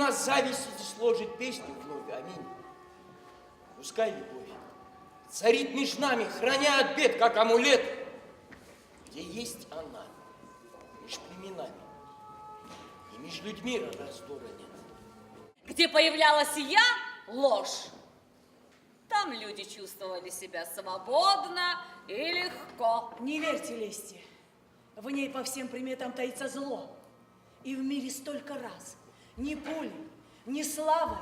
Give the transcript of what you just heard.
луна зависти сложит песню вновь. Аминь. Пускай любовь царит между нами, храня от бед, как амулет. Где есть она, между племенами и между людьми раздора нет. Где появлялась я, ложь. Там люди чувствовали себя свободно и легко. Не верьте лести. В ней по всем приметам таится зло. И в мире столько раз ни пулей, ни славой